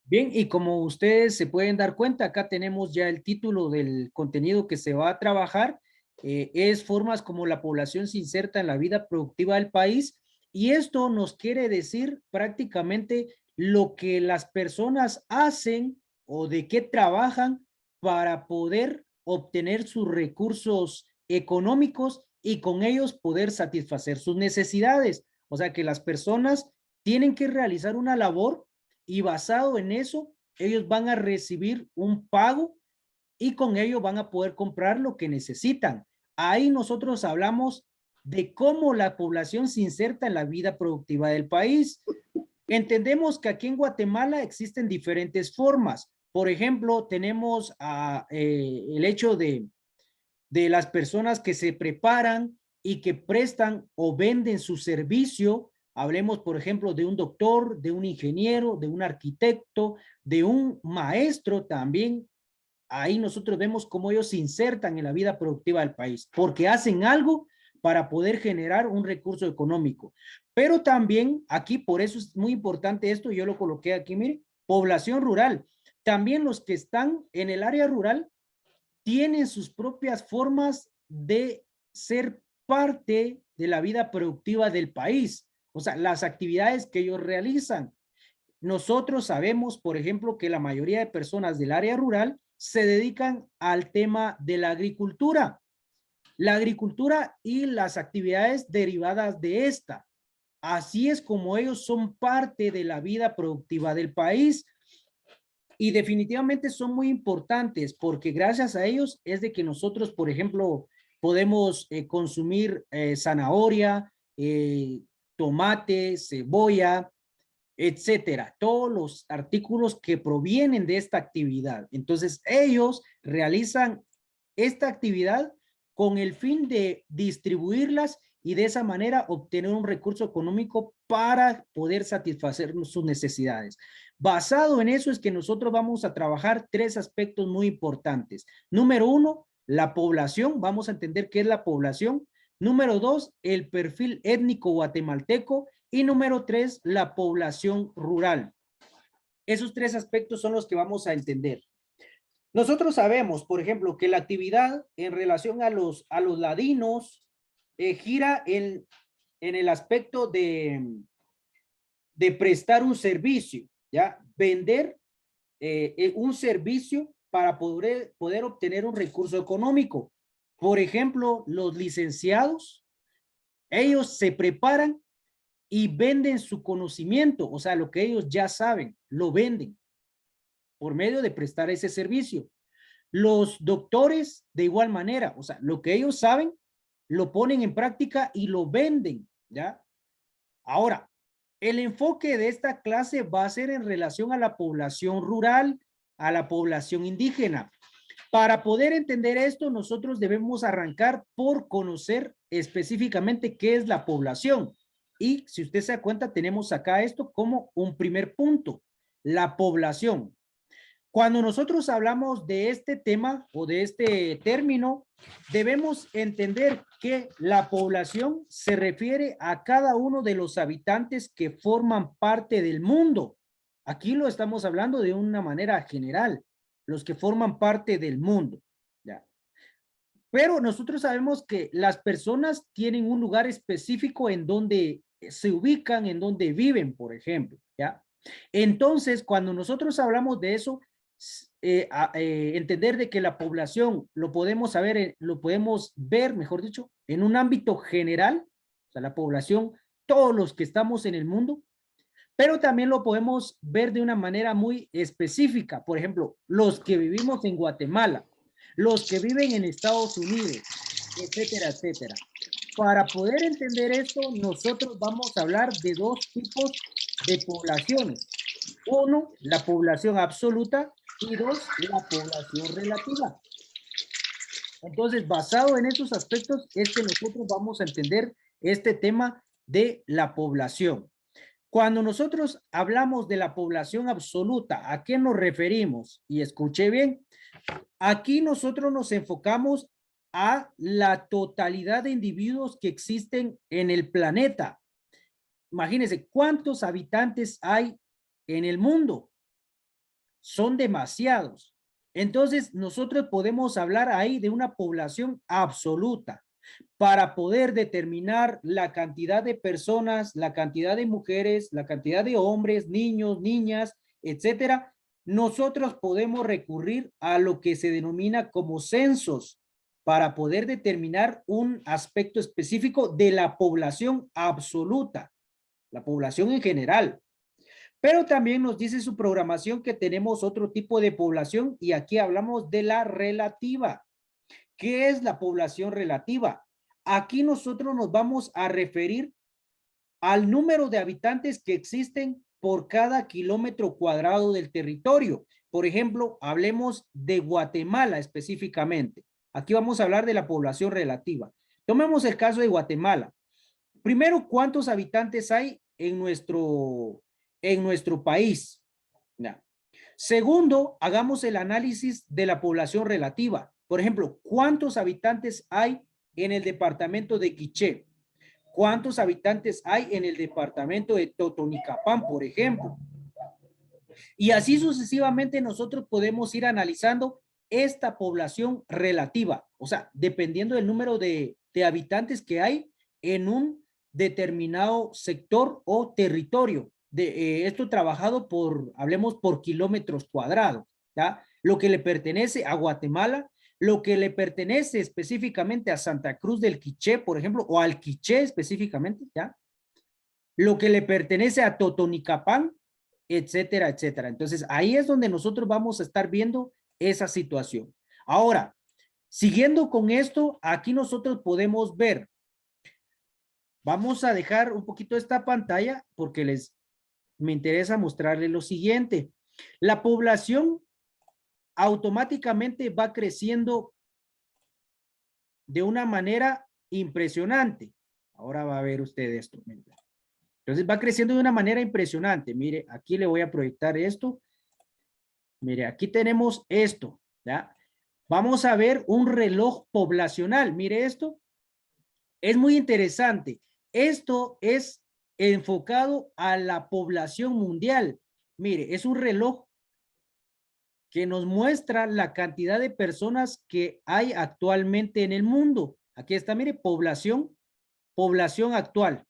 Bien, y como ustedes se pueden dar cuenta, acá tenemos ya el título del contenido que se va a trabajar, es formas como la población se inserta en la vida productiva del país, y esto nos quiere decir prácticamente lo que las personas hacen o de qué trabajan para poder obtener sus recursos económicos y con ellos poder satisfacer sus necesidades. O sea que las personas tienen que realizar una labor y basado en eso, ellos van a recibir un pago y con ello van a poder comprar lo que necesitan. Ahí nosotros hablamos de cómo la población se inserta en la vida productiva del país. Entendemos que aquí en Guatemala existen diferentes formas. Por ejemplo, tenemos el hecho de las personas que se preparan y que prestan o venden su servicio. Hablemos, por ejemplo, de un doctor, de un ingeniero, de un arquitecto, de un maestro también. Ahí nosotros vemos cómo ellos se insertan en la vida productiva del país, porque hacen algo para poder generar un recurso económico. Pero también aquí, por eso es muy importante esto, yo lo coloqué aquí, mire, población rural. También los que están en el área rural tienen sus propias formas de ser parte de la vida productiva del país. O sea, las actividades que ellos realizan. Nosotros sabemos, por ejemplo, que la mayoría de personas del área rural se dedican al tema de la agricultura. La agricultura y las actividades derivadas de esta. Así es como ellos son parte de la vida productiva del país y definitivamente son muy importantes porque gracias a ellos es de que nosotros, por ejemplo, podemos consumir zanahoria, tomate, cebolla, etcétera, todos los artículos que provienen de esta actividad. Entonces, ellos realizan esta actividad con el fin de distribuirlas y de esa manera obtener un recurso económico para poder satisfacer sus necesidades. Basado en eso es que nosotros vamos a trabajar tres aspectos muy importantes. Número uno, la población. Vamos a entender qué es la población. Número dos, el perfil étnico guatemalteco. Y número tres, la población rural. Esos tres aspectos son los que vamos a entender. Nosotros sabemos, por ejemplo, que la actividad en relación a los ladinos gira en el aspecto de prestar un servicio, ¿ya? Vender un servicio para poder obtener un recurso económico. Por ejemplo, los licenciados, ellos se preparan y venden su conocimiento, o sea, lo que ellos ya saben, lo venden por medio de prestar ese servicio. Los doctores, de igual manera, o sea, lo que ellos saben, lo ponen en práctica y lo venden, ¿ya? Ahora, el enfoque de esta clase va a ser en relación a la población rural, a la población indígena. Para poder entender esto, nosotros debemos arrancar por conocer específicamente qué es la población. Y si usted se da cuenta, tenemos acá esto como un primer punto, la población. Cuando nosotros hablamos de este tema o de este término, debemos entender que la población se refiere a cada uno de los habitantes que forman parte del mundo. Aquí lo estamos hablando de una manera general, los que forman parte del mundo. ¿Ya? Pero nosotros sabemos que las personas tienen un lugar específico en donde se ubican, en donde viven, por ejemplo. ¿Ya? Entonces, cuando nosotros hablamos de eso, entender de que la población lo podemos saber, lo podemos ver, mejor dicho, en un ámbito general, o sea, la población, todos los que estamos en el mundo, pero también lo podemos ver de una manera muy específica. Por ejemplo, los que vivimos en Guatemala, los que viven en Estados Unidos, etcétera, etcétera. Para poder entender esto, nosotros vamos a hablar de dos tipos de poblaciones. Uno, la población absoluta y dos, la población relativa. Entonces, basado en esos aspectos, es que nosotros vamos a entender este tema de la población. Cuando nosotros hablamos de la población absoluta, ¿a qué nos referimos? Y escuche bien, aquí nosotros nos enfocamos a la totalidad de individuos que existen en el planeta. Imagínense cuántos habitantes hay en el mundo. son demasiados. Entonces, nosotros podemos hablar ahí de una población absoluta. Para poder determinar la cantidad de personas, la cantidad de mujeres, la cantidad de hombres, niños, niñas, etcétera, nosotros podemos recurrir a lo que se denomina como censos para poder determinar un aspecto específico de la población absoluta, la población en general. Pero también nos dice su programación que tenemos otro tipo de población y aquí hablamos de la relativa. ¿Qué es la población relativa? Aquí nosotros nos vamos a referir al número de habitantes que existen por cada kilómetro cuadrado del territorio. Por ejemplo, hablemos de Guatemala específicamente. Aquí vamos a hablar de la población relativa. Tomemos el caso de Guatemala. Primero, ¿cuántos habitantes hay en nuestro país? Ya. Segundo, hagamos el análisis de la población relativa. Por ejemplo, ¿cuántos habitantes hay en el departamento de Quiché? ¿Cuántos habitantes hay en el departamento de Totonicapán, por ejemplo? Y así sucesivamente nosotros podemos ir analizando esta población relativa, o sea, dependiendo del número de habitantes que hay en un determinado sector o territorio. Esto trabajado por, hablemos por kilómetros cuadrados, ¿ya? Lo que le pertenece a Guatemala, lo que le pertenece específicamente a Santa Cruz del Quiché, por ejemplo, o al Quiché específicamente, ¿ya? Lo que le pertenece a Totonicapán, etcétera, etcétera. Entonces, ahí es donde nosotros vamos a estar viendo esa situación. Ahora, siguiendo con esto, aquí nosotros podemos ver, vamos a dejar un poquito esta pantalla porque me interesa mostrarles lo siguiente. La población automáticamente va creciendo de una manera impresionante. Ahora va a ver usted esto. Entonces va creciendo de una manera impresionante. Mire, aquí le voy a proyectar esto. Mire, aquí tenemos esto, ¿ya? Vamos a ver un reloj poblacional. Mire esto. Es muy interesante. Esto es enfocado a la población mundial. Mire, es un reloj que nos muestra la cantidad de personas que hay actualmente en el mundo. Aquí está, mire, población actual.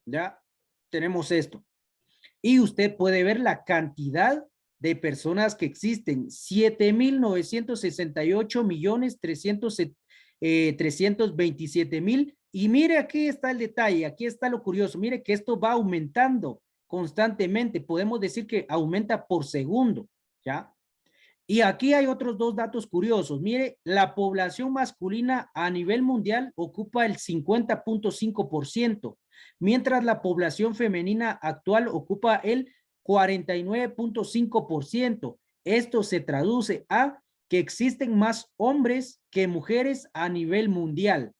Ya tenemos esto. Y usted puede ver la cantidad de personas que existen. 7.968.327.000. Y mire, aquí está el detalle, aquí está lo curioso. Mire que esto va aumentando constantemente. Podemos decir que aumenta por segundo, ¿ya? Y aquí hay otros dos datos curiosos. Mire, la población masculina a nivel mundial ocupa el 50.5%, mientras la población femenina actual ocupa el 49.5%. Esto se traduce a que existen más hombres que mujeres a nivel mundial.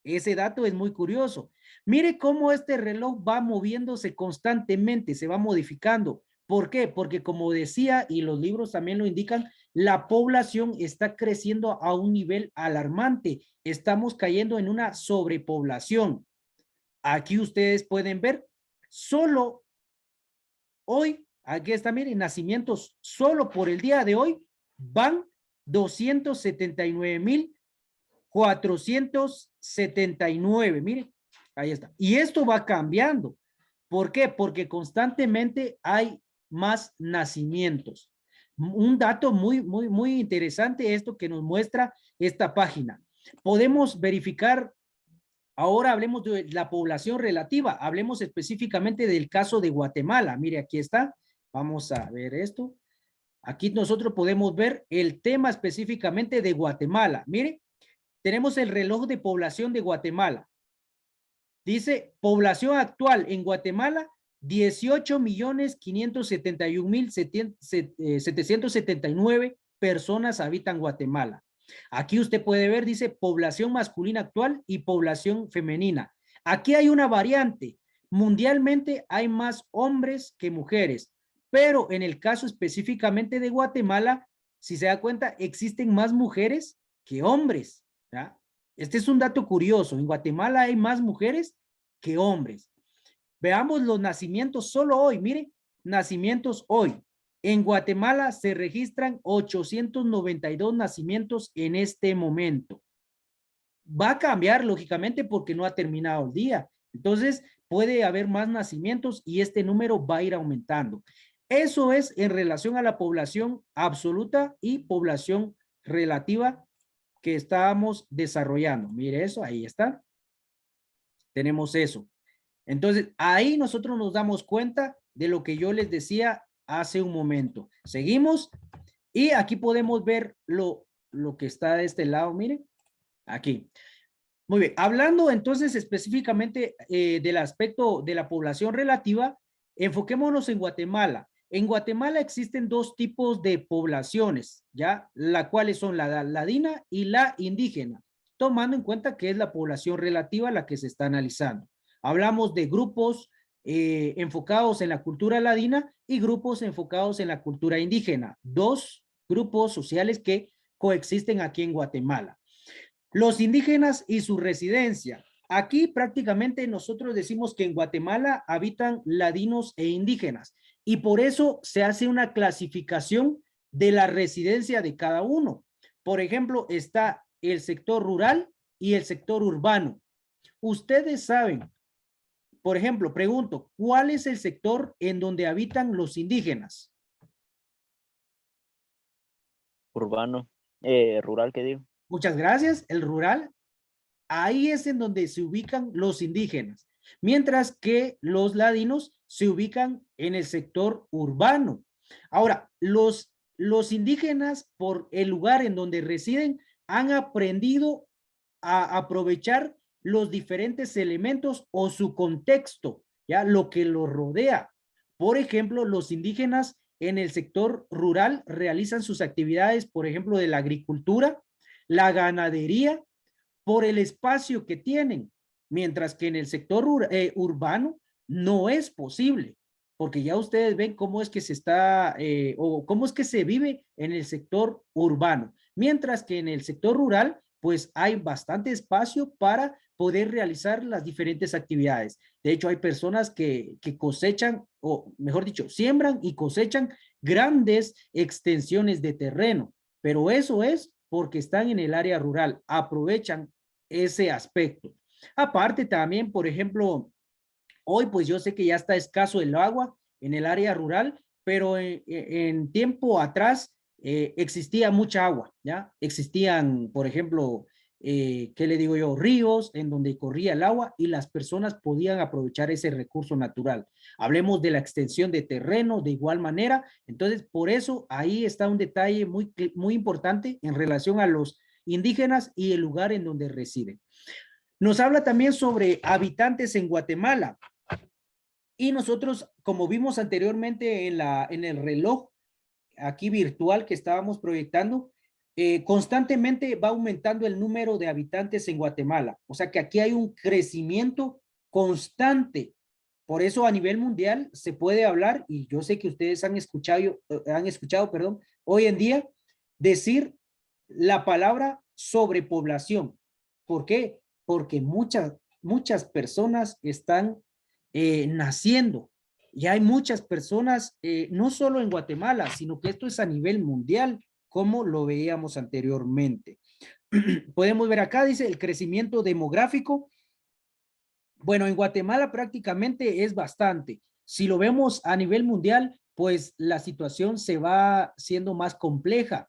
Ese dato es muy curioso. Mire cómo este reloj va moviéndose constantemente, se va modificando. ¿Por qué? Porque como decía, y los libros también lo indican, la población está creciendo a un nivel alarmante. Estamos cayendo en una sobrepoblación. Aquí ustedes pueden ver, solo hoy, aquí está, miren, nacimientos, solo por el día de hoy van 279.479. Miren, ahí está. Y esto va cambiando. ¿Por qué? Porque constantemente hay más nacimientos. Un dato muy interesante esto que nos muestra esta página. Podemos verificar, ahora hablemos de la población relativa, hablemos específicamente del caso de Guatemala. Mire, aquí está. Vamos a ver esto. Aquí nosotros podemos ver el tema específicamente de Guatemala. Mire, tenemos el reloj de población de Guatemala. Dice, población actual en Guatemala, 18.571.779 personas habitan Guatemala. Aquí usted puede ver, dice, población masculina actual y población femenina. Aquí hay una variante. Mundialmente hay más hombres que mujeres, pero en el caso específicamente de Guatemala, si se da cuenta, existen más mujeres que hombres, ¿ya? Este es un dato curioso. En Guatemala hay más mujeres que hombres. Veamos los nacimientos solo hoy. Mire, nacimientos hoy. En Guatemala se registran 892 nacimientos en este momento. Va a cambiar, lógicamente, porque no ha terminado el día. Entonces, puede haber más nacimientos y este número va a ir aumentando. Eso es en relación a la población absoluta y población relativa que estábamos desarrollando. Mire eso, ahí está. Tenemos eso. Entonces, ahí nosotros nos damos cuenta de lo que yo les decía hace un momento. Seguimos y aquí podemos ver lo que está de este lado, miren, aquí. Muy bien, hablando entonces específicamente del aspecto de la población relativa, enfoquémonos en Guatemala. En Guatemala existen dos tipos de poblaciones, ¿ya? Las cuales son la ladina y la indígena, tomando en cuenta que es la población relativa la que se está analizando. Hablamos de grupos enfocados en la cultura ladina y grupos enfocados en la cultura indígena, dos grupos sociales que coexisten aquí en Guatemala. Los indígenas y su residencia. Aquí prácticamente nosotros decimos que en Guatemala habitan ladinos e indígenas y por eso se hace una clasificación de la residencia de cada uno. Por ejemplo, está el sector rural y el sector urbano. Ustedes saben, por ejemplo, pregunto, ¿cuál es el sector en donde habitan los indígenas? Urbano, rural, ¿qué digo? Muchas gracias. El rural, ahí es en donde se ubican los indígenas, mientras que los ladinos se ubican en el sector urbano. Ahora, los indígenas, por el lugar en donde residen, han aprendido a aprovechar los diferentes elementos o su contexto, ya lo que los rodea. Por ejemplo, los indígenas en el sector rural realizan sus actividades, por ejemplo, de la agricultura, la ganadería, por el espacio que tienen, mientras que en el sector urbano no es posible, porque ya ustedes ven cómo es que se está o cómo es que se vive en el sector urbano, mientras que en el sector rural pues hay bastante espacio para poder realizar las diferentes actividades. De hecho, hay personas que cosechan, o mejor dicho, siembran y cosechan grandes extensiones de terreno, pero eso es porque están en el área rural, aprovechan ese aspecto. Aparte también, por ejemplo, hoy pues yo sé que ya está escaso el agua en el área rural, pero en tiempo atrás existía mucha agua, ¿ya? Existían, por ejemplo, ¿qué le digo yo? Ríos en donde corría el agua y las personas podían aprovechar ese recurso natural. Hablemos de la extensión de terreno de igual manera. Entonces, por eso ahí está un detalle muy importante en relación a los indígenas y el lugar en donde residen. Nos habla también sobre habitantes en Guatemala. Y nosotros, como vimos anteriormente en el reloj aquí virtual que estábamos proyectando, constantemente va aumentando el número de habitantes en Guatemala. O sea que aquí hay un crecimiento constante. Por eso a nivel mundial se puede hablar, y yo sé que ustedes han escuchado, perdón, hoy en día decir la palabra sobrepoblación. ¿Por qué? Porque muchas personas están naciendo. Ya hay muchas personas, no solo en Guatemala, sino que esto es a nivel mundial, como lo veíamos anteriormente. Podemos ver acá, dice, el crecimiento demográfico. Bueno, en Guatemala prácticamente es bastante. Si lo vemos a nivel mundial, pues la situación se va siendo más compleja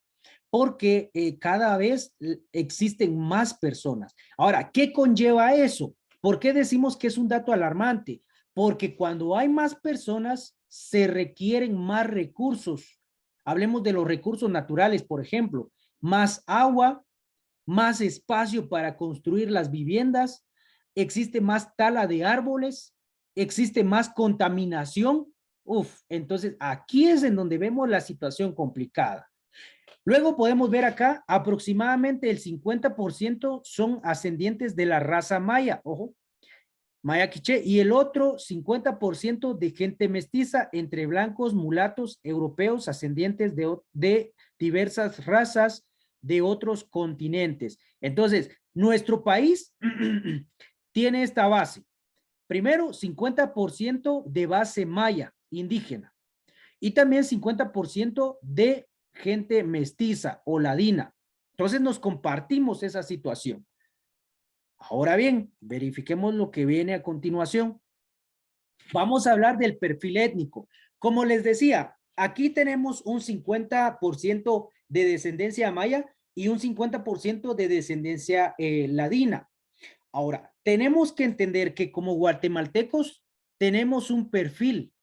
porque cada vez existen más personas. Ahora, ¿qué conlleva eso? ¿Por qué decimos que es un dato alarmante? Porque cuando hay más personas, se requieren más recursos. Hablemos de los recursos naturales, por ejemplo, más agua, más espacio para construir las viviendas, existe más tala de árboles, existe más contaminación. Uf, entonces aquí es en donde vemos la situación complicada. Luego podemos ver acá, aproximadamente el 50% son ascendientes de la raza maya, ojo, maya quiché, y el otro 50% de gente mestiza entre blancos, mulatos, europeos, ascendientes de diversas razas de otros continentes. Entonces, nuestro país tiene esta base. Primero, 50% de base maya, indígena. y también 50% de gente mestiza o ladina. Entonces nos compartimos esa situación. Ahora bien, verifiquemos lo que viene a continuación. Vamos a hablar del perfil étnico. Como les decía, aquí tenemos un 50% de descendencia maya y un 50% de descendencia ladina. Ahora, tenemos que entender que como guatemaltecos tenemos un perfil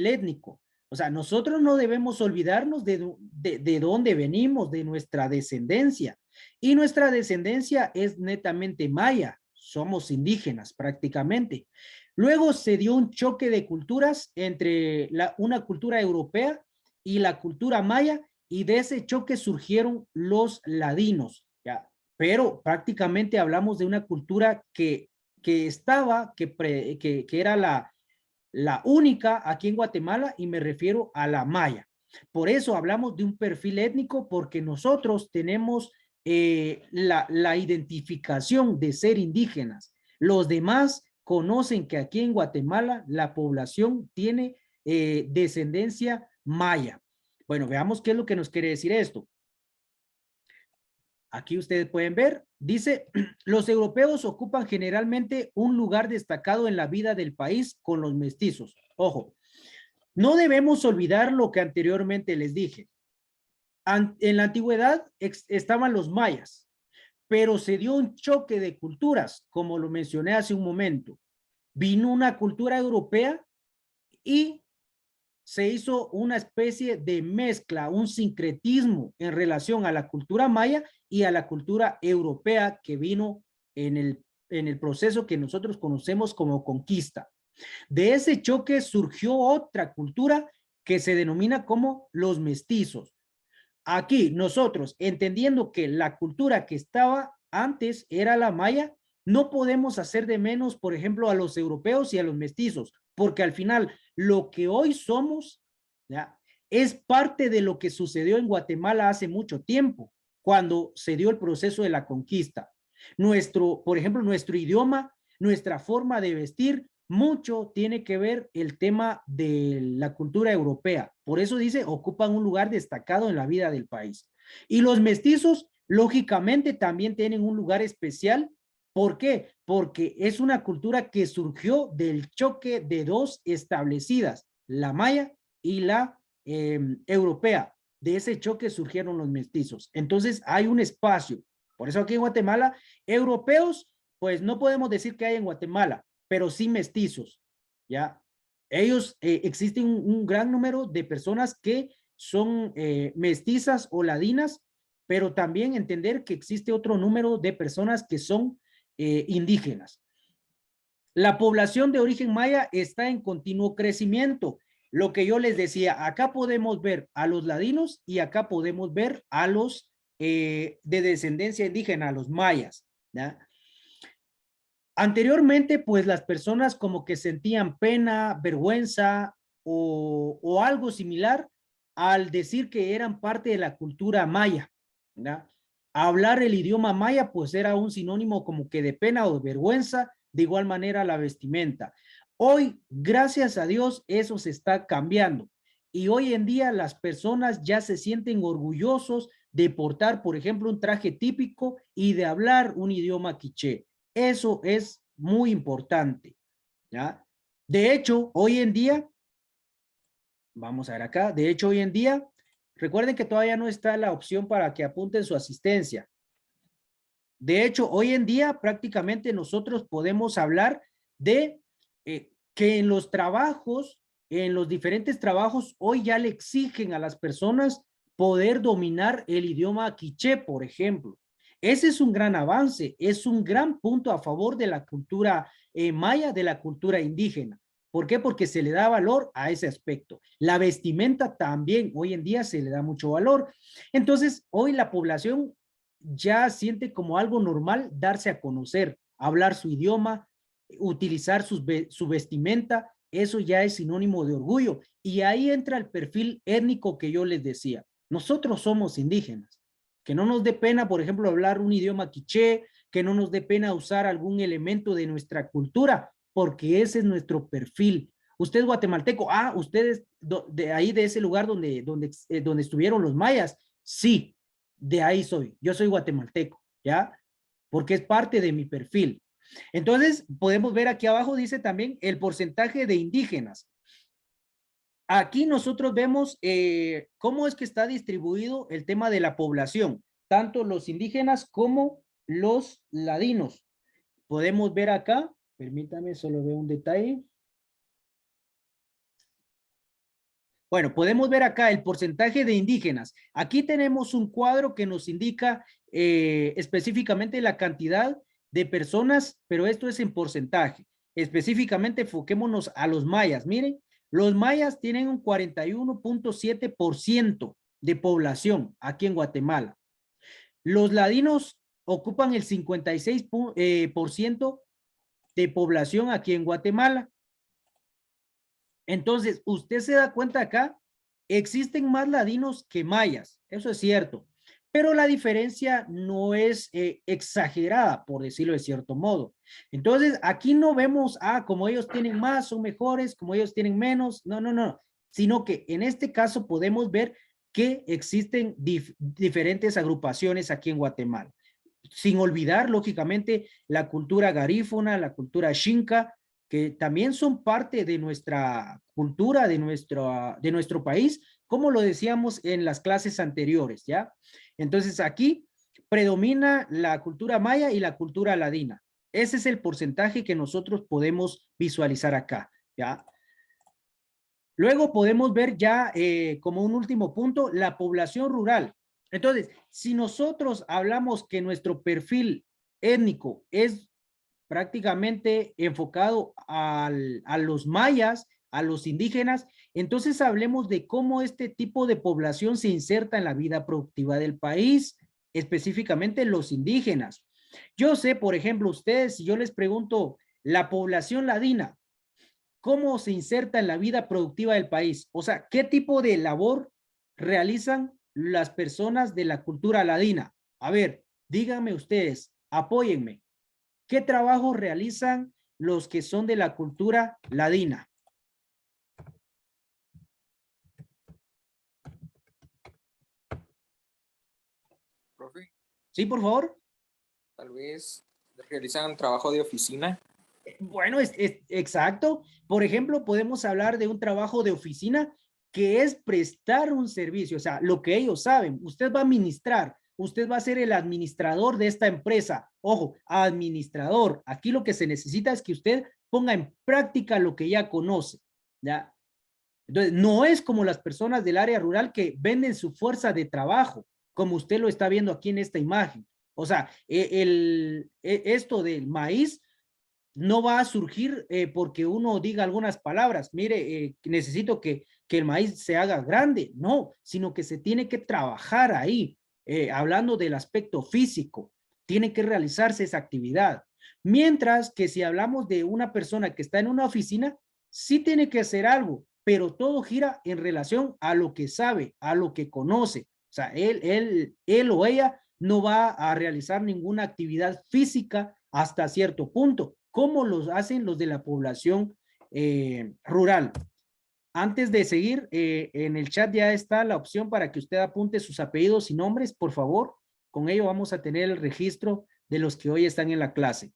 étnico. O sea, nosotros no debemos olvidarnos de dónde venimos, de nuestra descendencia. Y nuestra descendencia es netamente maya. Somos indígenas prácticamente. Luego se dio un choque de culturas entre una cultura europea y la cultura maya, y de ese choque surgieron los ladinos, ¿ya? Pero prácticamente hablamos de una cultura que era la única aquí en Guatemala, y me refiero a la maya. Por eso hablamos de un perfil étnico, porque nosotros tenemos la identificación de ser indígenas. Los demás conocen que aquí en Guatemala la población tiene descendencia maya. Bueno, veamos qué es lo que nos quiere decir esto. Aquí ustedes pueden ver, dice, los europeos ocupan generalmente un lugar destacado en la vida del país con los mestizos. Ojo, no debemos olvidar lo que anteriormente les dije. En la antigüedad estaban los mayas, pero se dio un choque de culturas, como lo mencioné hace un momento. Vino una cultura europea y se hizo una especie de mezcla, un sincretismo en relación a la cultura maya y a la cultura europea que vino en el proceso que nosotros conocemos como conquista. De ese choque surgió otra cultura que se denomina como los mestizos. Aquí nosotros, entendiendo que la cultura que estaba antes era la maya, no podemos hacer de menos, por ejemplo, a los europeos y a los mestizos, porque al final lo que hoy somos, ¿ya?, es parte de lo que sucedió en Guatemala hace mucho tiempo, cuando se dio el proceso de la conquista. Por ejemplo, nuestro idioma, nuestra forma de vestir, mucho tiene que ver el tema de la cultura europea. Por eso dice, ocupan un lugar destacado en la vida del país. Y los mestizos, lógicamente, también tienen un lugar especial. ¿Por qué? Porque es una cultura que surgió del choque de dos establecidas, la maya y la europea. De ese choque surgieron los mestizos. Entonces hay un espacio. Por eso aquí en Guatemala, europeos, pues no podemos decir que hay en Guatemala, pero sí mestizos, ¿ya? Ellos, existen un gran número de personas que son mestizas o ladinas, pero también entender que existe otro número de personas que son indígenas. La población de origen maya está en continuo crecimiento. Lo que yo les decía, acá podemos ver a los ladinos y acá podemos ver a los de descendencia indígena, a los mayas, ¿ya? Anteriormente, pues las personas como que sentían pena, vergüenza o algo similar al decir que eran parte de la cultura maya, ¿verdad? Hablar el idioma maya pues era un sinónimo como que de pena o de vergüenza, de igual manera la vestimenta. Hoy, gracias a Dios, eso se está cambiando. Y hoy en día las personas ya se sienten orgullosos de portar, por ejemplo, un traje típico y de hablar un idioma quiché. Eso es muy importante, ¿ya? De hecho, hoy en día, vamos a ver acá, de hecho, hoy en día, recuerden que todavía no está la opción para que apunten su asistencia. De hecho, hoy en día prácticamente nosotros podemos hablar de que en los trabajos, en los diferentes trabajos, hoy ya le exigen a las personas poder dominar el idioma quiché, por ejemplo. Ese es un gran avance, es un gran punto a favor de la cultura maya, de la cultura indígena. ¿Por qué? Porque se le da valor a ese aspecto. La vestimenta también hoy en día se le da mucho valor. Entonces, hoy la población ya siente como algo normal darse a conocer, hablar su idioma, utilizar su vestimenta. Eso ya es sinónimo de orgullo. Y ahí entra el perfil étnico que yo les decía. Nosotros somos indígenas. Que no nos dé pena, por ejemplo, hablar un idioma quiché, que no nos dé pena usar algún elemento de nuestra cultura, porque ese es nuestro perfil. usted es guatemalteco. Ah, ustedes de ahí, de ese lugar donde estuvieron los mayas. Sí, de ahí soy. Yo soy guatemalteco, ¿ya? Porque es parte de mi perfil. Entonces, podemos ver aquí abajo, dice también el porcentaje de indígenas. Aquí nosotros vemos cómo es que está distribuido el tema de la población, tanto los indígenas como los ladinos. Podemos ver acá, permítame, solo veo un detalle. Bueno, podemos ver acá el porcentaje de indígenas. Aquí tenemos un cuadro que nos indica específicamente la cantidad de personas, pero esto es en porcentaje. Específicamente enfoquémonos a los mayas. Miren, los mayas tienen un 41.7% de población aquí en Guatemala. Los ladinos ocupan el 56% de población aquí en Guatemala. Entonces, usted se da cuenta acá, existen más ladinos que mayas, eso es cierto, pero la diferencia no es exagerada, por decirlo de cierto modo. Entonces, aquí no vemos, como ellos tienen más, son mejores, como ellos tienen menos, no, no, no, sino que en este caso podemos ver que existen diferentes agrupaciones aquí en Guatemala. Sin olvidar, lógicamente, la cultura garífuna, la cultura xinca, que también son parte de nuestra cultura, de nuestro país, como lo decíamos en las clases anteriores, ¿ya? Entonces aquí predomina la cultura maya y la cultura ladina. Ese es el porcentaje que nosotros podemos visualizar acá, ¿ya? Luego podemos ver ya como un último punto, la población rural. Entonces, si nosotros hablamos que nuestro perfil étnico es prácticamente enfocado a los mayas, a los indígenas, entonces hablemos de cómo este tipo de población se inserta en la vida productiva del país, específicamente los indígenas. Yo sé, por ejemplo, ustedes, si yo les pregunto, la población ladina, ¿cómo se inserta en la vida productiva del país? O sea, ¿qué tipo de labor realizan las personas de la cultura ladina? A ver, díganme ustedes, apóyenme. ¿Qué trabajo realizan los que son de la cultura ladina? Profe, Sí, por favor. tal vez realizan trabajo de oficina. Bueno, es exacto. Por ejemplo, podemos hablar de un trabajo de oficina que es prestar un servicio, o sea, lo que ellos saben. Usted va a administrar, usted va a ser el administrador de esta empresa. Ojo, administrador. Aquí lo que se necesita es que usted ponga en práctica lo que ya conoce, ¿ya? Entonces, no es como las personas del área rural que venden su fuerza de trabajo, como usted lo está viendo aquí en esta imagen. O sea, esto del maíz no va a surgir porque uno diga algunas palabras. Mire, necesito que el maíz se haga grande. No, sino que se tiene que trabajar ahí. Hablando del aspecto físico, tiene que realizarse esa actividad. Mientras que si hablamos de una persona que está en una oficina, sí tiene que hacer algo, pero todo gira en relación a lo que sabe, a lo que conoce. O sea, él o ella no va a realizar ninguna actividad física hasta cierto punto, como los hacen los de la población rural. Antes de seguir, en el chat ya está la opción para que usted apunte sus apellidos y nombres, por favor. Con ello vamos a tener el registro de los que hoy están en la clase.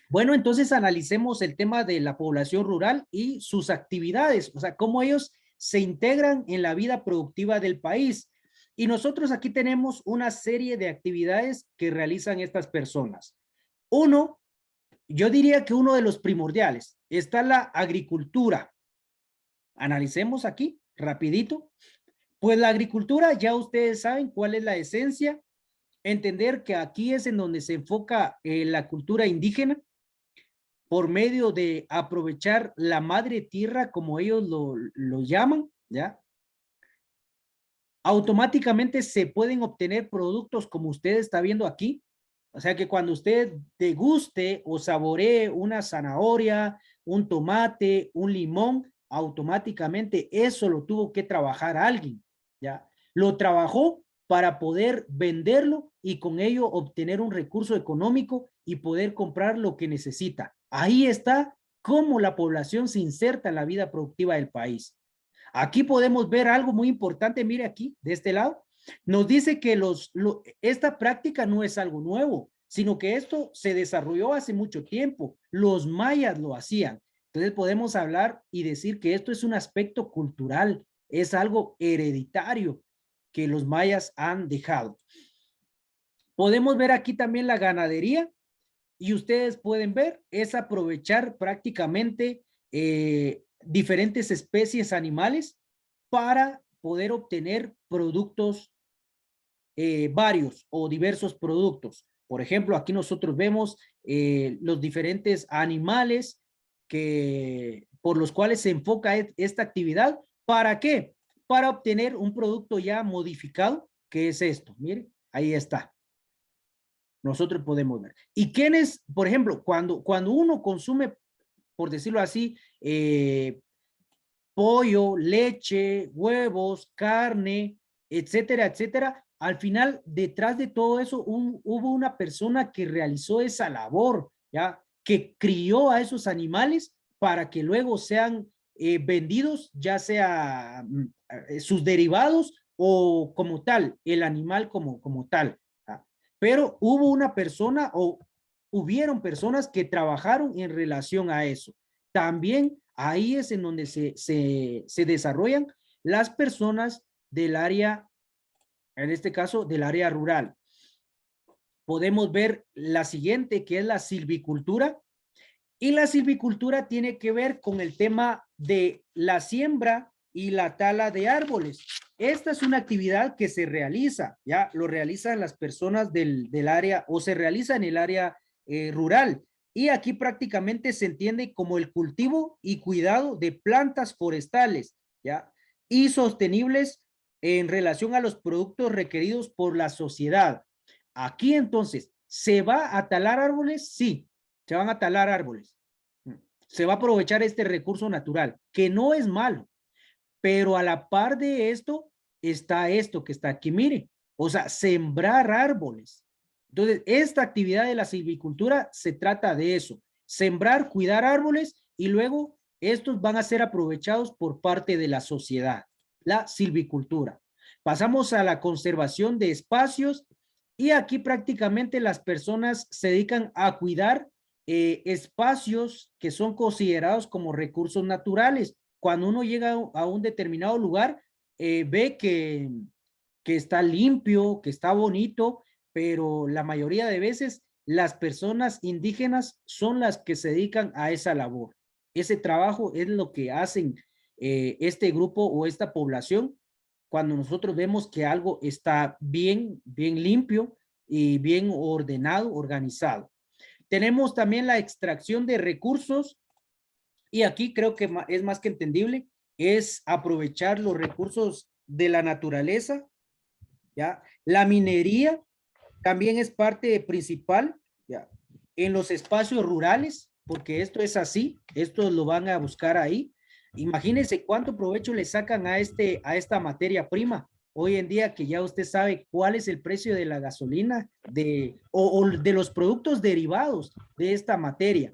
Bueno, entonces analicemos el tema de la población rural y sus actividades, o sea, cómo ellos se integran en la vida productiva del país. Y nosotros aquí tenemos una serie de actividades que realizan estas personas. Uno, yo diría que uno de los primordiales, está la agricultura. Analicemos aquí, rapidito. Pues la agricultura, ya ustedes saben cuál es la esencia, entender que aquí es en donde se enfoca la cultura indígena, por medio de aprovechar la madre tierra, como ellos lo llaman, ¿ya? Automáticamente se pueden obtener productos como usted está viendo aquí. O sea que cuando usted deguste o saboree una zanahoria, un tomate, un limón, automáticamente eso lo tuvo que trabajar alguien, ¿ya? Lo trabajó para poder venderlo y con ello obtener un recurso económico y poder comprar lo que necesita. Ahí está cómo la población se inserta en la vida productiva del país. Aquí podemos ver algo muy importante, mire aquí, de este lado. Nos dice que esta práctica no es algo nuevo, sino que esto se desarrolló hace mucho tiempo. Los mayas lo hacían. Entonces podemos hablar y decir que esto es un aspecto cultural, es algo hereditario que los mayas han dejado. Podemos ver aquí también la ganadería y ustedes pueden ver, es aprovechar prácticamente diferentes especies animales para poder obtener productos varios o diversos productos. Por ejemplo, aquí nosotros vemos los diferentes animales por los cuales se enfoca esta actividad. ¿Para qué? Para obtener un producto ya modificado, que es esto. Miren, ahí está. Nosotros podemos ver. ¿Y quiénes, por ejemplo, cuando uno consume, por decirlo así, pollo, leche, huevos, carne, etcétera, etcétera, al final, detrás de todo eso, hubo una persona que realizó esa labor, ¿ya? Que crió a esos animales para que luego sean vendidos, ya sea sus derivados o como tal, el animal como tal. ¿Ya? Pero hubo una persona o hubieron personas que trabajaron en relación a eso. También ahí es en donde se desarrollan las personas del área, en este caso del área rural. Podemos ver la siguiente, que es la silvicultura. Y la silvicultura tiene que ver con el tema de la siembra y la tala de árboles. Esta es una actividad que se realiza, ya lo realizan las personas del área o se realiza en el área rural. Y aquí prácticamente se entiende como el cultivo y cuidado de plantas forestales, ya, y sostenibles en relación a los productos requeridos por la sociedad. Aquí entonces, ¿se va a talar árboles? Sí, se van a talar árboles. Se va a aprovechar este recurso natural, que no es malo, pero a la par de esto está esto que está aquí, mire, o sea, sembrar árboles. Entonces, esta actividad de la silvicultura se trata de eso, sembrar, cuidar árboles y luego estos van a ser aprovechados por parte de la sociedad, la silvicultura. Pasamos a la conservación de espacios y aquí prácticamente las personas se dedican a cuidar espacios que son considerados como recursos naturales. Cuando uno llega a un determinado lugar, ve que está limpio, que está bonito, pero la mayoría de veces las personas indígenas son las que se dedican a esa labor. Ese trabajo es lo que hacen este grupo o esta población cuando nosotros vemos que algo está bien limpio y bien ordenado, organizado. Tenemos también la extracción de recursos y aquí creo que es más que entendible, es aprovechar los recursos de la naturaleza, ¿ya? La minería también es parte principal, ¿ya? En los espacios rurales, porque esto es así, esto lo van a buscar ahí. Imagínense cuánto provecho le sacan a esta materia prima. Hoy en día que ya usted sabe cuál es el precio de la gasolina o de los productos derivados de esta materia.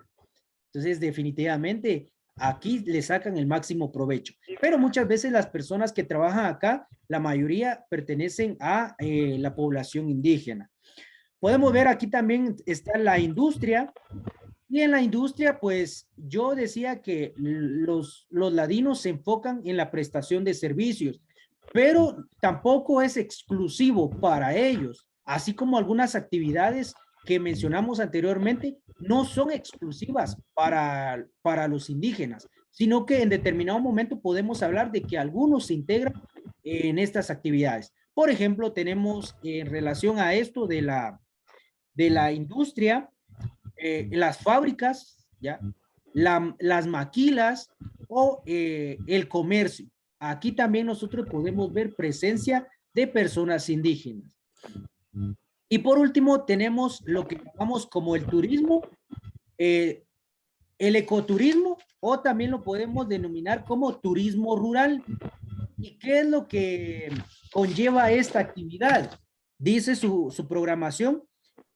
Entonces, definitivamente, aquí le sacan el máximo provecho. Pero muchas veces las personas que trabajan acá, la mayoría pertenecen a la población indígena. Podemos ver aquí también está la industria. Y en la industria, pues yo decía que los ladinos se enfocan en la prestación de servicios, pero tampoco es exclusivo para ellos, así como algunas actividades que mencionamos anteriormente no son exclusivas para los indígenas, sino que en determinado momento podemos hablar de que algunos se integran en estas actividades. Por ejemplo, tenemos en relación a esto de la industria, las fábricas, ¿ya? Las maquilas o el comercio. Aquí también nosotros podemos ver presencia de personas indígenas. Y por último tenemos lo que llamamos como el turismo, el ecoturismo, o también lo podemos denominar como turismo rural. ¿Y qué es lo que conlleva esta actividad? Dice su programación,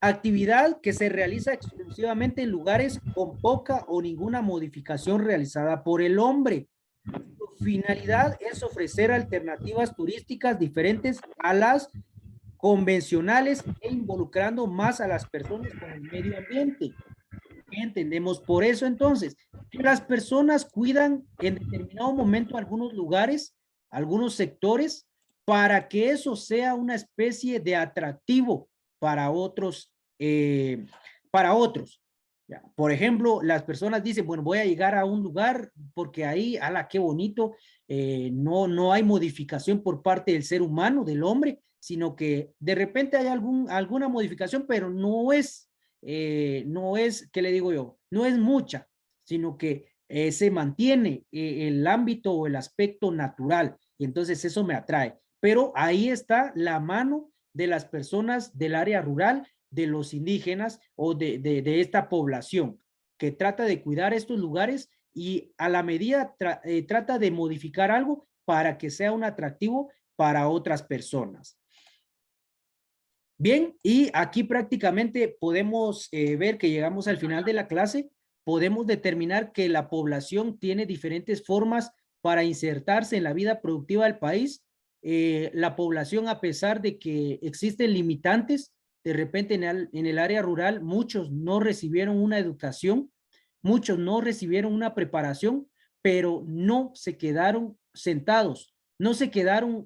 Actividad que se realiza exclusivamente en lugares con poca o ninguna modificación realizada por el hombre. Su finalidad es ofrecer alternativas turísticas diferentes a las convencionales e involucrando más a las personas con el medio ambiente. ¿Qué entendemos por eso entonces? Que las personas cuidan en determinado momento algunos lugares, algunos sectores, para que eso sea una especie de atractivo para otros. Para otros. Ya. Por ejemplo, las personas dicen, bueno, voy a llegar a un lugar porque ahí, ala, qué bonito, no hay modificación por parte del ser humano, del hombre, sino que de repente hay alguna modificación, pero no es, ¿qué le digo yo? No es mucha, sino que se mantiene el ámbito o el aspecto natural, y entonces eso me atrae. Pero ahí está la mano de las personas del área rural, de los indígenas o de esta población que trata de cuidar estos lugares y a la medida trata de modificar algo para que sea un atractivo para otras personas. Bien, y aquí prácticamente podemos ver que llegamos al final de la clase. Podemos determinar que la población tiene diferentes formas para insertarse en la vida productiva del país. La población, a pesar de que existen limitantes, de repente en el área rural, muchos no recibieron una educación, muchos no recibieron una preparación, pero no se quedaron sentados, no se quedaron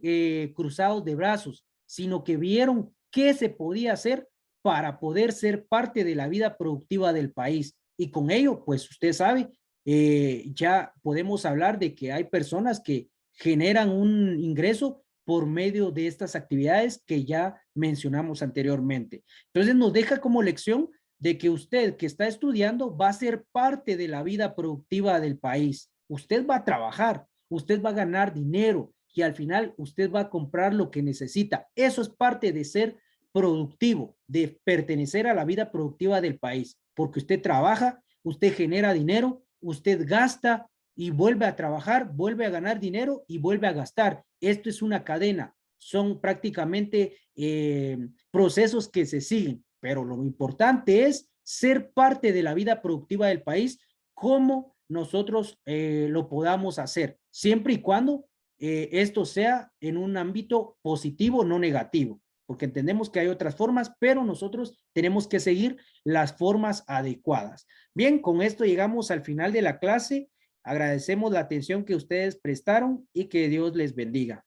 cruzados de brazos, sino que vieron qué se podía hacer para poder ser parte de la vida productiva del país. Y con ello, pues usted sabe, ya podemos hablar de que hay personas que generan un ingreso por medio de estas actividades que ya mencionamos anteriormente. Entonces nos deja como lección de que usted que está estudiando va a ser parte de la vida productiva del país. Usted va a trabajar, usted va a ganar dinero y al final usted va a comprar lo que necesita. Eso es parte de ser productivo, de pertenecer a la vida productiva del país, porque usted trabaja, usted genera dinero, usted gasta y vuelve a trabajar, vuelve a ganar dinero y vuelve a gastar. Esto es una cadena, son prácticamente procesos que se siguen, pero lo importante es ser parte de la vida productiva del país, como nosotros lo podamos hacer, siempre y cuando esto sea en un ámbito positivo, no negativo, porque entendemos que hay otras formas, pero nosotros tenemos que seguir las formas adecuadas. Bien, con esto llegamos al final de la clase. Agradecemos la atención que ustedes prestaron y que Dios les bendiga.